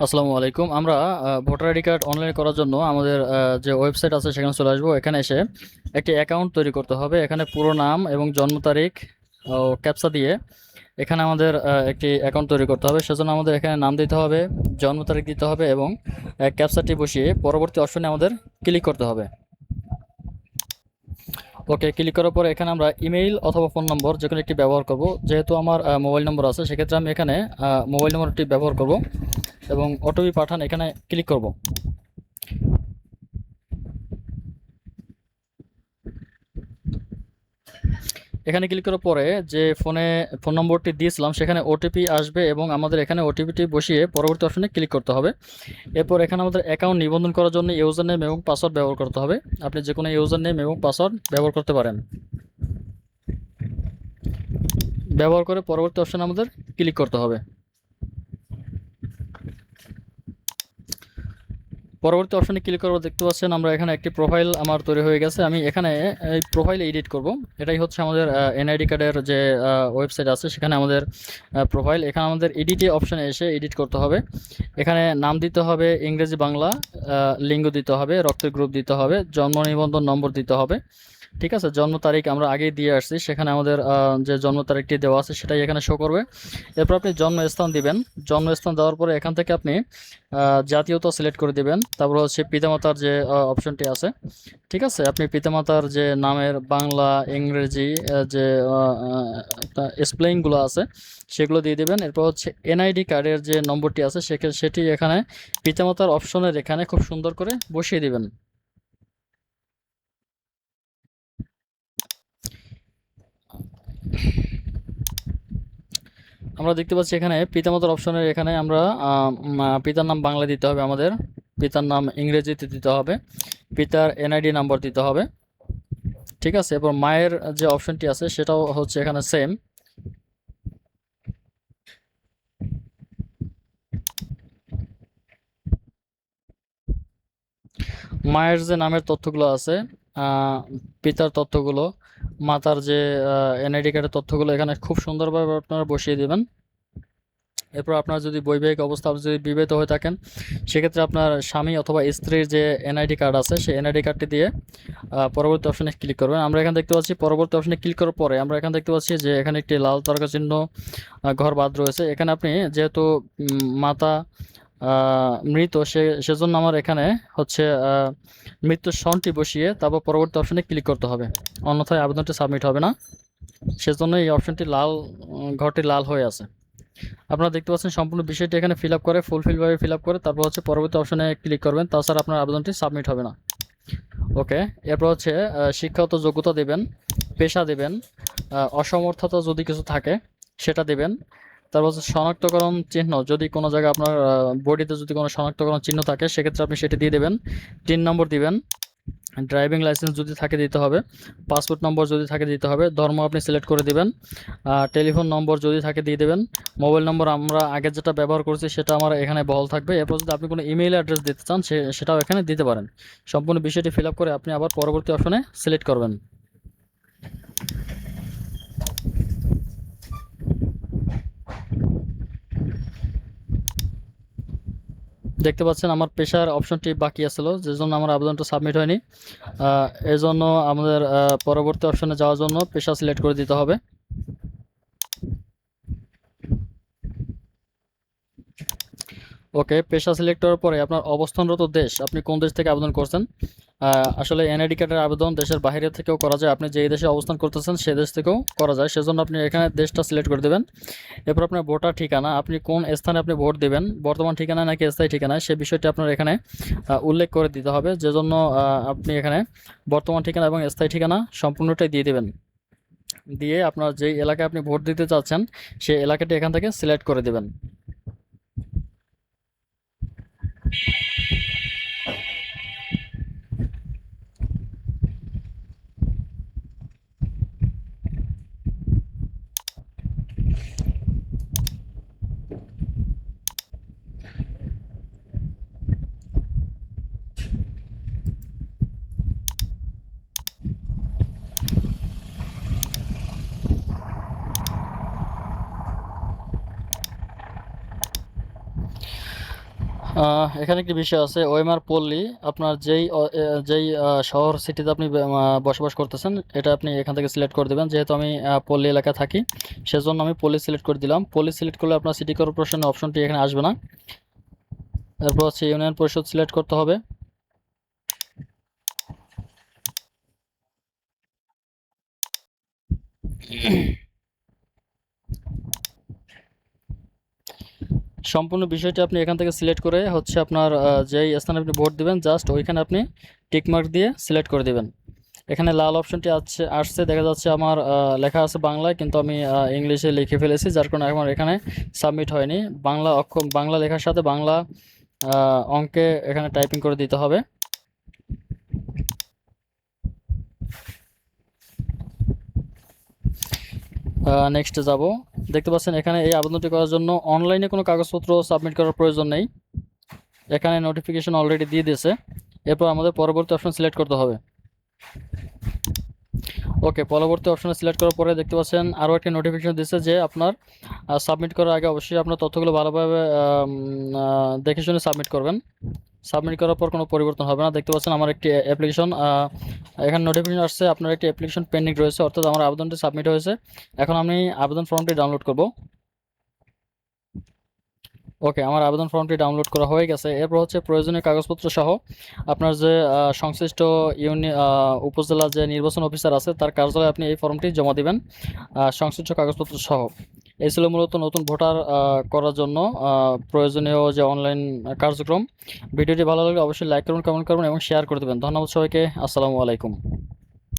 আসসালামু আলাইকুম। আমরা ভোটার আইডি কার্ড অনলাইন করার জন্য আমাদের যে ওয়েবসাইট আছে সেখানে চলে আসবো। এখানে এসে একটি অ্যাকাউন্ট তৈরি করতে হবে। এখানে পুরো নাম এবং জন্ম তারিখ ও ক্যাপচা দিয়ে এখানে আমাদের একটি অ্যাকাউন্ট তৈরি করতে হবে। সেজন্য আমাদের এখানে নাম দিতে হবে, জন্ম তারিখ দিতে হবে এবং ক্যাপচাটি বসিয়ে পরবর্তী অপশনে আমাদের ক্লিক করতে হবে। ওকে, ক্লিক করার পরে এখানে আমরা ইমেইল অথবা ফোন নম্বর যে কোনো একটি ব্যবহার করব। যেহেতু আমার মোবাইল নম্বর আছে, সেক্ষেত্রে আমি এখানে মোবাইল নম্বরটি ব্যবহার করব এবং ওটিপি পাঠান এখানে ক্লিক করব। এখানে ক্লিক করার পরে যে ফোন নম্বরটি দিয়েছিলাম সেখানে ওটিপি আসবে এবং আমাদের এখানে ওটিপিটি বসিয়ে পরবর্তী অপশনে ক্লিক করতে হবে। এরপর এখানে আমাদের অ্যাকাউন্ট নিবন্ধন করার জন্য ইউজার নেম এবং পাসওয়ার্ড ব্যবহার করতে হবে। আপনি যে কোনো ইউজার নেম এবং পাসওয়ার্ড ব্যবহার করতে পারেন। ব্যবহার করে পরবর্তী অপশনে আমাদের ক্লিক করতে হবে। পরবর্তী অপশনে ক্লিক করবো, দেখতে পাচ্ছেন আমরা এখানে একটি প্রোফাইল আমার তৈরি হয়ে গেছে। আমি এখানে এই প্রোফাইল এডিট করব। এটাই হচ্ছে আমাদের এনআইডি কার্ডের যে ওয়েবসাইট আছে সেখানে আমাদের প্রোফাইল। এখানে আমাদের এডিটে অপশনে এসে এডিট করতে হবে। এখানে নাম দিতে হবে ইংরেজি বাংলা, লিঙ্গ দিতে হবে, রক্তের গ্রুপ দিতে হবে, জন্ম নিবন্ধন নম্বর দিতে হবে। ঠিক আছে, জন্ম তারিখ আমরা আগেই দিয়ে আসছি, সেখানে আমাদের যে জন্ম তারিখটি দেওয়া আছে সেটাই এখানে শো করবে। এরপর আপনি জন্মস্থান দিবেন। জন্মস্থান দেওয়ার পরে এখান থেকে আপনি জাতীয়তা সিলেক্ট করে দিবেন। তারপর হচ্ছে পিতামাতার যে অপশনটি আছে, ঠিক আছে, আপনি পিতামাতার যে নামের বাংলা ইংরেজি যে স্পেলিংগুলো আছে সেগুলো দিয়ে দেবেন। এরপর হচ্ছে এনআইডি কার্ডের যে নম্বরটি আছে সেটি এখানে পিতামাতার অপশনের এখানে খুব সুন্দর করে বসিয়ে দিবেন। আমরা দেখতে পাচ্ছি এখানে পিতামাতার অপশনের এখানে আমরা পিতার নাম বাংলা দিতে হবে, আমাদের পিতার নাম ইংরেজিতে দিতে হবে, পিতার এনআইডি নাম্বার দিতে হবে। ঠিক আছে, এরপর মায়ের যে অপশনটি আছে সেটাও হচ্ছে এখানে সেম। মায়ের যে নামের তথ্যগুলো আছে, পিতার তথ্যগুলো, মাতার যে এনআইডি কার্ডের তথ্যগুলো এখানে খুব সুন্দরভাবে আপনারা বসিয়ে দেবেন। এরপর আপনার যদি বৈবাহিক অবস্থা, আপনি যদি বিবাহিত হয়ে থাকেন সেক্ষেত্রে আপনার স্বামী অথবা স্ত্রীর যে এনআইডি কার্ড আছে সেই এনআইডি কার্ডটি দিয়ে পরবর্তী অপশনে ক্লিক করবেন। আমরা এখানে দেখতে পাচ্ছি পরবর্তী অপশনে ক্লিক করার পরে আমরা এখানে দেখতে পাচ্ছি যে এখানে একটি লাল তারকা চিহ্ন ঘর বাদ রয়েছে। এখানে আপনি যেহেতু মাতা মৃত, সেজন্য আমার এখানে হচ্ছে মৃত্যুর সনটি বসিয়ে তারপর পরবর্তী অপশনে ক্লিক করতে হবে, অন্যথায় আবেদনটি সাবমিট হবে না। সেজন্য এই অপশনটি লাল, ঘরটি লাল হয়ে আছে। আপনারা দেখতে পাচ্ছেন সম্পূর্ণ বিষয়টি এখানে ফিল আপ করে ফুলফিলভাবে ফিল আপ করে তারপর হচ্ছে পরবর্তী অপশনে ক্লিক করবেন, তাছাড়া আপনার আবেদনটি সাবমিট হবে না। ওকে, এরপর হচ্ছে শিক্ষাগত যোগ্যতা দেবেন, পেশা দেবেন, অসমর্থতা যদি কিছু থাকে সেটা দেবেন। তারপর হচ্ছে শনাক্তকরণ চিহ্ন, যদি কোনো জায়গায় আপনার বডিতে যদি কোনো শনাক্তকরণ চিহ্ন থাকে সেক্ষেত্রে আপনি সেটি দিয়ে দেবেন। 3 নম্বর দিবেন। ড্রাইভিং লাইসেন্স যদি থাকে দিতে হবে, পাসপোর্ট নম্বর যদি থাকে দিতে হবে, ধর্ম আপনি সিলেক্ট করে দিবেন, টেলিফোন নম্বর যদি থাকে দিয়ে দেবেন। মোবাইল নম্বর আমরা আগে যেটা ব্যবহার করছি সেটা আমার এখানে বহাল থাকবে। এরপর যদি আপনি কোনো ইমেইল অ্যাড্রেস দিতে চান সেটাও এখানে দিতে পারেন। সম্পূর্ণ বিষয়টি ফিল আপ করে আপনি আবার পরবর্তী অপশনে সিলেক্ট করবেন। দেখতে পাচ্ছেন আমার পেশার অপশনটি বাকি আছিল, যে জন্য আমার আবেদনটা সাবমিট হয়নি। এর জন্য আমাদের পরবর্তী অপশনে যাওয়ার জন্য পেশা সিলেক্ট করে দিতে হবে। ওকে, পেশা সিলেক্ট করার পরে আপনার অবস্থানরত দেশ, আপনি কোন দেশ থেকে আবেদন করছেন। আসলে এনআইডি কার্ডের আবেদন দেশের বাইরে থেকেও করা যায়, আপনি যেই দেশে অবস্থান করতেছেন সেই দেশ থেকেও করা যায়, সেজন্য আপনি এখানে দেশটা সিলেক্ট করে দেবেন। এরপর আপনার ভোটার ঠিকানা, আপনি কোন স্থানে আপনি ভোট দেবেন, বর্তমান ঠিকানা নাকি স্থায়ী ঠিকানা, সে বিষয়টি আপনার এখানে উল্লেখ করে দিতে হবে, যে জন্য আপনি এখানে বর্তমান ঠিকানা এবং স্থায়ী ঠিকানা সম্পূর্ণটাই দিয়ে দেবেন। দিয়ে আপনার যেই এলাকায় আপনি ভোট দিতে চাচ্ছেন সেই এলাকাটি এখান থেকে সিলেক্ট করে দেবেন। এখানে একটি বিষয় আছে, ওএমআর পল্লী। আপনার শহর সিটিতে আপনি বসবাস করতেছেন, এটা আপনি এখান থেকে সিলেক্ট করে দেবেন। যেহেতু আমি পল্লী এলাকায় থাকি, সেজন্য আমি পল্লী সিলেক্ট করে দিলাম। পল্লী সিলেক্ট করলে আপনার সিটি কর্পোরেশনের অপশনটি এখানে আসবে না। এরপর হচ্ছে ইউনিয়ন পরিষদ সিলেক্ট করতে হবে। সম্পূর্ণ বিষয়টি আপনি এখান থেকে সিলেক্ট করে হচ্ছে আপনার যেই স্থানে আপনি ভোট দিবেন, জাস্ট ওইখানে আপনি টিকমার্ক দিয়ে সিলেক্ট করে দিবেন। এখানে লাল অপশনটি আসছে দেখা যাচ্ছে, আমার লেখা আছে বাংলায়, কিন্তু আমি ইংলিশে লিখে ফেলেছি, যার কারণে আমার এখানে সাবমিট হয়নি। বাংলা লেখার সাথে বাংলা অঙ্কে এখানে টাইপিং করে দিতে হবে। নেক্সটে যাব। দেখতে পাচ্ছেন এখানে এই আবেদনটি করার জন্য অনলাইনে কোনো কাগজপত্র সাবমিট করার প্রয়োজন নেই, এখানে নোটিফিকেশন অলরেডি দিয়ে দিয়েছে। এরপর আমাদের পরবর্তী অপশন সিলেক্ট করতে হবে। ওকে, পরবর্তী অপশনে সিলেক্ট করার পরে দেখতে পাচ্ছেন আরও একটি নোটিফিকেশন দিচ্ছে যে আপনার সাবমিট করার আগে অবশ্যই আপনার তথ্যগুলো ভালোভাবে দেখে শুনে সাবমিট করবেন। সাবমিট করার পর কোনো পরিবর্তন হবে না। দেখতে পাচ্ছেন আমার একটি অ্যাপ্লিকেশন, এখানে নোটিফিকেশন আসছে আপনার একটি অ্যাপ্লিকেশন পেন্ডিং রয়েছে, অর্থাৎ আমার আবেদনটি সাবমিট হয়েছে। এখন আমি আবেদন ফর্মটি ডাউনলোড করব। ওকে, আমার আবেদন ফর্মটি ডাউনলোড করা হয়ে গেছে। এরপর হচ্ছে প্রয়োজনীয় কাগজপত্র সহ আপনার যে সংশ্লিষ্ট উপজেলা যে নির্বাচন অফিসার আছে তার কার্যালয়ে আপনি এই ফর্মটি জমা দিবেন সংশ্লিষ্ট কাগজপত্র সহ। এই ছিল মূলত নতুন ভোটার করার জন্য প্রয়োজনীয় যে অনলাইন কার্যক্রম। ভিডিওটি ভালো লাগলে অবশ্যই লাইক করুন, কমেন্ট করুন এবং শেয়ার করে দেবেন। ধন্যবাদ সবাইকে। আসসালামু আলাইকুম।